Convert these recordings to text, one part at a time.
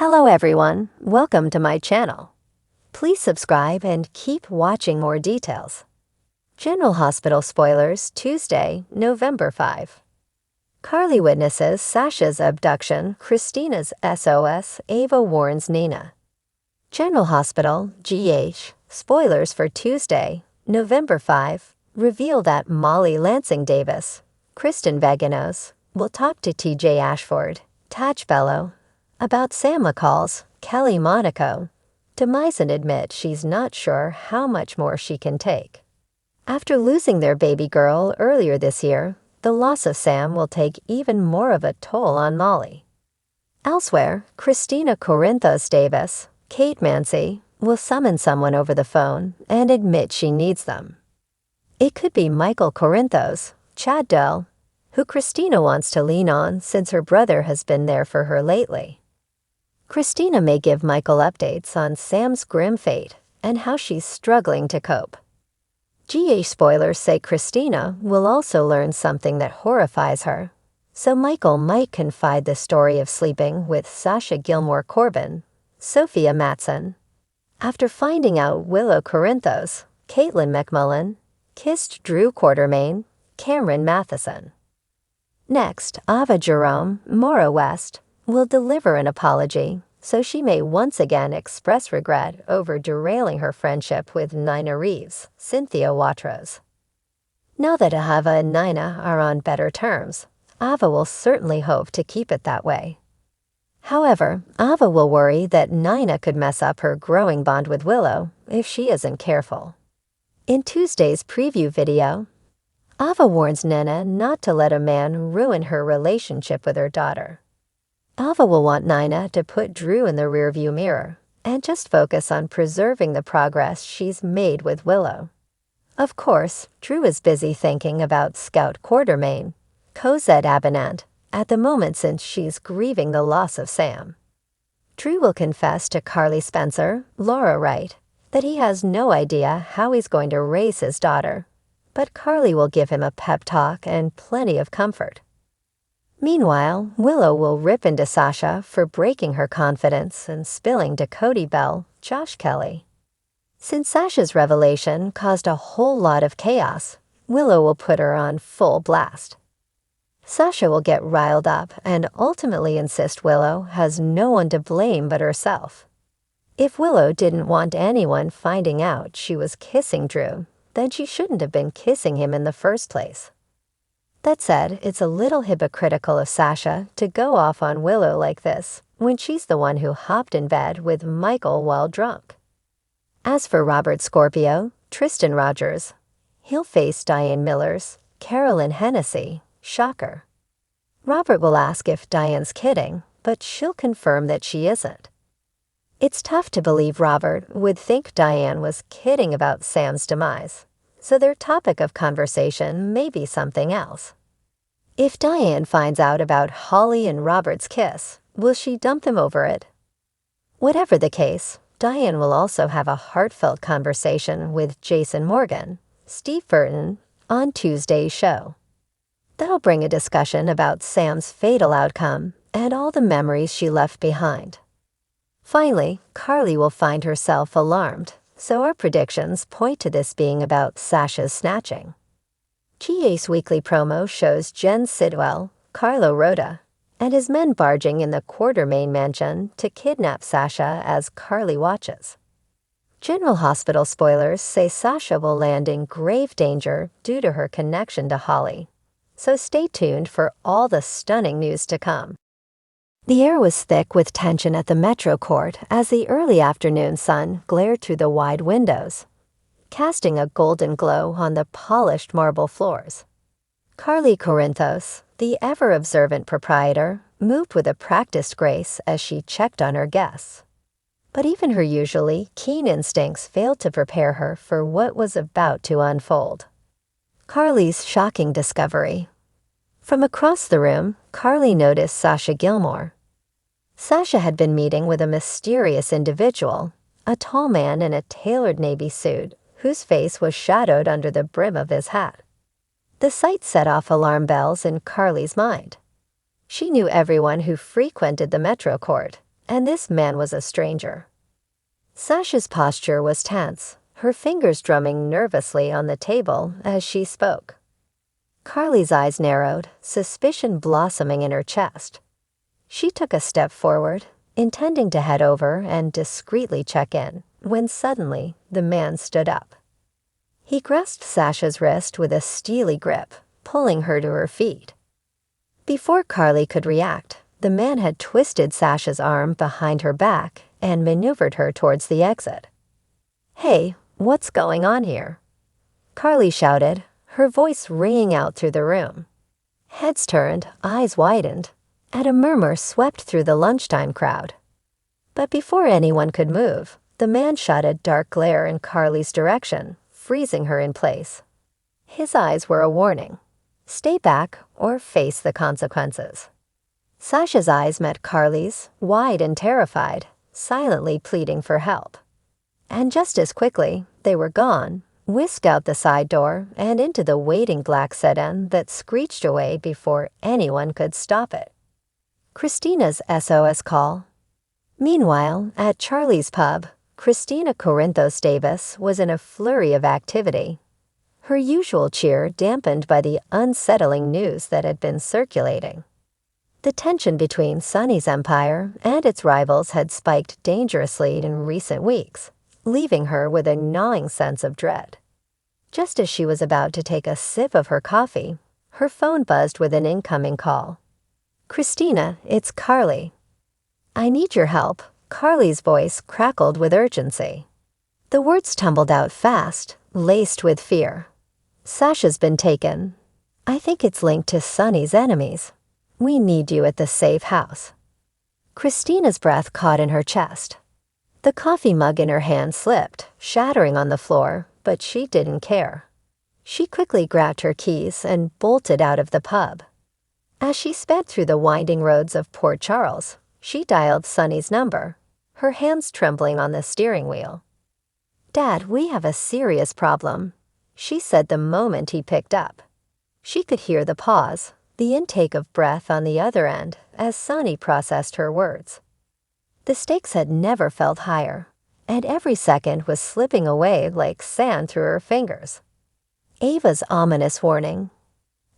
Hello everyone, welcome to my channel. Please subscribe and keep watching more details. General Hospital spoilers, Tuesday, November 5. Carly witnesses Sasha's abduction, Kristina's SOS, Ava warns Nina. General Hospital, GH, spoilers for Tuesday, November 5, reveal that Molly Lansing Davis, Kristen Veganos, will talk to TJ Ashford, Taj Bello, about Sam McCall's Kelly Monaco. Demisen admits she's not sure how much more she can take. After losing their baby girl earlier this year, the loss of Sam will take even more of a toll on Molly. Elsewhere, Kristina Corinthos Davis, Kate Mancy, will summon someone over the phone and admit she needs them. It could be Michael Corinthos, Chad Dell, who Kristina wants to lean on since her brother has been there for her lately. Kristina may give Michael updates on Sam's grim fate and how she's struggling to cope. GH spoilers say Kristina will also learn something that horrifies her, so Michael might confide the story of sleeping with Sasha Gilmore Corbin, Sophia Matson, after finding out Willow Corinthos, Caitlin McMullen, kissed Drew Quartermain, Cameron Matheson. Next, Ava Jerome, Maura West, will deliver an apology, so she may once again express regret over derailing her friendship with Nina Reeves, Cynthia Watros. Now that Ava and Nina are on better terms, Ava will certainly hope to keep it that way. However, Ava will worry that Nina could mess up her growing bond with Willow if she isn't careful. In Tuesday's preview video, Ava warns Nina not to let a man ruin her relationship with her daughter. Ava will want Nina to put Drew in the rearview mirror and just focus on preserving the progress she's made with Willow. Of course, Drew is busy thinking about Scout Quartermain, Cosette Abenant, at the moment since she's grieving the loss of Sam. Drew will confess to Carly Spencer, Laura Wright, that he has no idea how he's going to raise his daughter, but Carly will give him a pep talk and plenty of comfort. Meanwhile, Willow will rip into Sasha for breaking her confidence and spilling to Cody Bell, Josh Kelly. Since Sasha's revelation caused a whole lot of chaos, Willow will put her on full blast. Sasha will get riled up and ultimately insist Willow has no one to blame but herself. If Willow didn't want anyone finding out she was kissing Drew, then she shouldn't have been kissing him in the first place. That said, it's a little hypocritical of Sasha to go off on Willow like this when she's the one who hopped in bed with Michael while drunk. As for Robert Scorpio, Tristan Rogers, he'll face Diane Miller's Carolyn Hennessy, shocker. Robert will ask if Diane's kidding, but she'll confirm that she isn't. It's tough to believe Robert would think Diane was kidding about Sam's demise, so their topic of conversation may be something else. If Diane finds out about Holly and Robert's kiss, will she dump them over it? Whatever the case, Diane will also have a heartfelt conversation with Jason Morgan, Steve Burton, on Tuesday's show. That'll bring a discussion about Sam's fatal outcome and all the memories she left behind. Finally, Carly will find herself alarmed, so our predictions point to this being about Sasha's snatching. GA's weekly promo shows Jen Sidwell, Carlo Rhoda, and his men barging in the Quartermain mansion to kidnap Sasha as Carly watches. General Hospital spoilers say Sasha will land in grave danger due to her connection to Holly, so stay tuned for all the stunning news to come. The air was thick with tension at the Metro Court as the early afternoon sun glared through the wide windows, casting a golden glow on the polished marble floors. Carly Corinthos, the ever-observant proprietor, moved with a practiced grace as she checked on her guests. But even her usually keen instincts failed to prepare her for what was about to unfold. Carly's shocking discovery. From across the room, Carly noticed Sasha Gilmore. Sasha had been meeting with a mysterious individual, a tall man in a tailored navy suit, whose face was shadowed under the brim of his hat. The sight set off alarm bells in Carly's mind. She knew everyone who frequented the Metro Court, and this man was a stranger. Sasha's posture was tense, her fingers drumming nervously on the table as she spoke. Carly's eyes narrowed, suspicion blossoming in her chest. She took a step forward, intending to head over and discreetly check in, when suddenly the man stood up. He grasped Sasha's wrist with a steely grip, pulling her to her feet. Before Carly could react, the man had twisted Sasha's arm behind her back and maneuvered her towards the exit. "Hey, what's going on here?" Carly shouted, her voice ringing out through the room. Heads turned, eyes widened, and a murmur swept through the lunchtime crowd. But before anyone could move, the man shot a dark glare in Carly's direction, freezing her in place. His eyes were a warning. Stay back or face the consequences. Sasha's eyes met Carly's, wide and terrified, silently pleading for help. And just as quickly, they were gone, whisked out the side door and into the waiting black sedan that screeched away before anyone could stop it. Kristina's SOS call. Meanwhile, at Charlie's pub, Kristina Corinthos Davis was in a flurry of activity. Her usual cheer dampened by the unsettling news that had been circulating. The tension between Sunny's empire and its rivals had spiked dangerously in recent weeks, leaving her with a gnawing sense of dread. Just as she was about to take a sip of her coffee, her phone buzzed with an incoming call. "Kristina, it's Carly." "I need your help." Carly's voice crackled with urgency. The words tumbled out fast, laced with fear. "Sasha's been taken. I think it's linked to Sunny's enemies. We need you at the safe house." Kristina's breath caught in her chest. The coffee mug in her hand slipped, shattering on the floor, but she didn't care. She quickly grabbed her keys and bolted out of the pub. As she sped through the winding roads of Port Charles, she dialed Sunny's number, her hands trembling on the steering wheel. "Dad, we have a serious problem," she said the moment he picked up. She could hear the pause, the intake of breath on the other end as Sunny processed her words. The stakes had never felt higher, and every second was slipping away like sand through her fingers. Ava's ominous warning.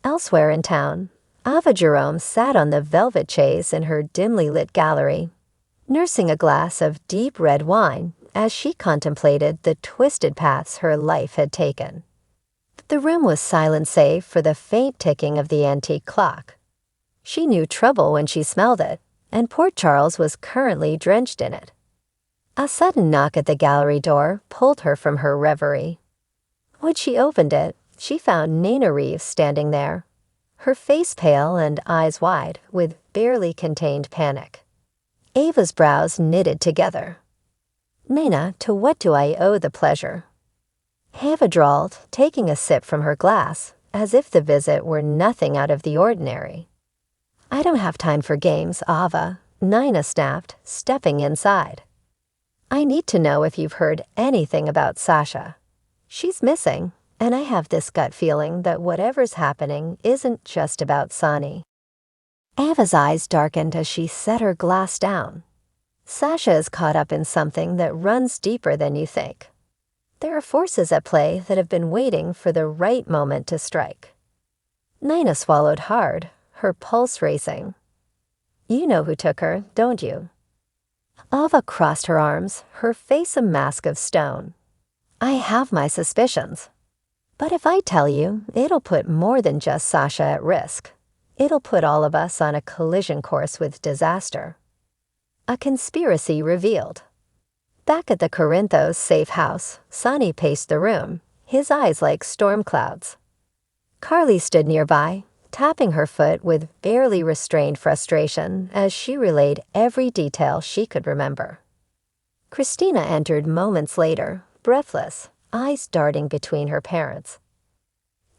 Elsewhere in town, Ava Jerome sat on the velvet chaise in her dimly lit gallery, nursing a glass of deep red wine as she contemplated the twisted paths her life had taken. The room was silent save for the faint ticking of the antique clock. She knew trouble when she smelled it, and Port Charles was currently drenched in it. A sudden knock at the gallery door pulled her from her reverie. When she opened it, she found Nana Reeves standing there, her face pale and eyes wide with barely contained panic. Ava's brows knitted together. "Nana, to what do I owe the pleasure?" Ava drawled, taking a sip from her glass, as if the visit were nothing out of the ordinary. "I don't have time for games, Ava," Nina snapped, stepping inside. "I need to know if you've heard anything about Sasha. She's missing, and I have this gut feeling that whatever's happening isn't just about Sunny." Ava's eyes darkened as she set her glass down. Sasha is caught up in something that runs deeper than you think. There are forces at play that have been waiting for the right moment to strike. Nina swallowed hard, her pulse racing. "You know who took her, don't you?" Ava crossed her arms, her face a mask of stone. "I have my suspicions. But if I tell you, it'll put more than just Sasha at risk. It'll put all of us on a collision course with disaster." A conspiracy revealed. Back at the Corinthos safe house, Sunny paced the room, his eyes like storm clouds. Carly stood nearby, tapping her foot with barely restrained frustration as she relayed every detail she could remember. Kristina entered moments later, breathless, eyes darting between her parents.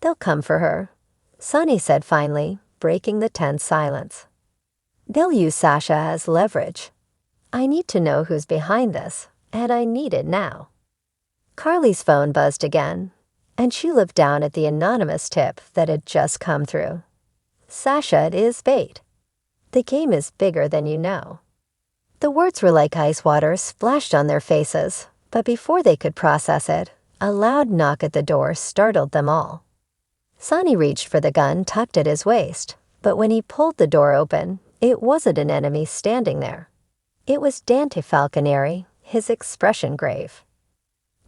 "They'll come for her," Sunny said finally, breaking the tense silence. "They'll use Sasha as leverage. I need to know who's behind this, and I need it now." Carly's phone buzzed again, and she looked down at the anonymous tip that had just come through. "Sasha is bait. The game is bigger than you know." The words were like ice water splashed on their faces, but before they could process it, a loud knock at the door startled them all. Sonny reached for the gun tucked at his waist, but when he pulled the door open, it wasn't an enemy standing there. It was Dante Falconeri, his expression grave.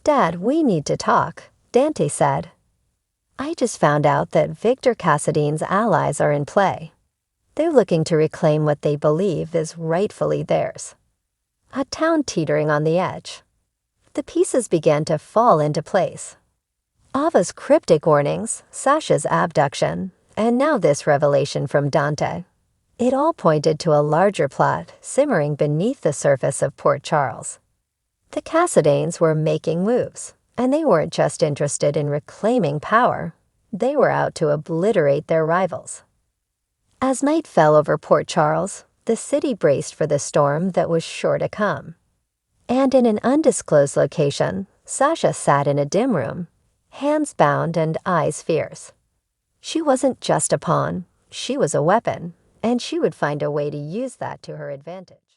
"Dad, we need to talk," Dante said. "I just found out that Victor Cassadine's allies are in play. They're looking to reclaim what they believe is rightfully theirs. A town teetering on the edge." The pieces began to fall into place. Ava's cryptic warnings, Sasha's abduction, and now this revelation from Dante. It all pointed to a larger plot simmering beneath the surface of Port Charles. The Cassadines were making moves, and they weren't just interested in reclaiming power. They were out to obliterate their rivals. As night fell over Port Charles, the city braced for the storm that was sure to come. And in an undisclosed location, Sasha sat in a dim room, hands bound and eyes fierce. She wasn't just a pawn, she was a weapon, and she would find a way to use that to her advantage.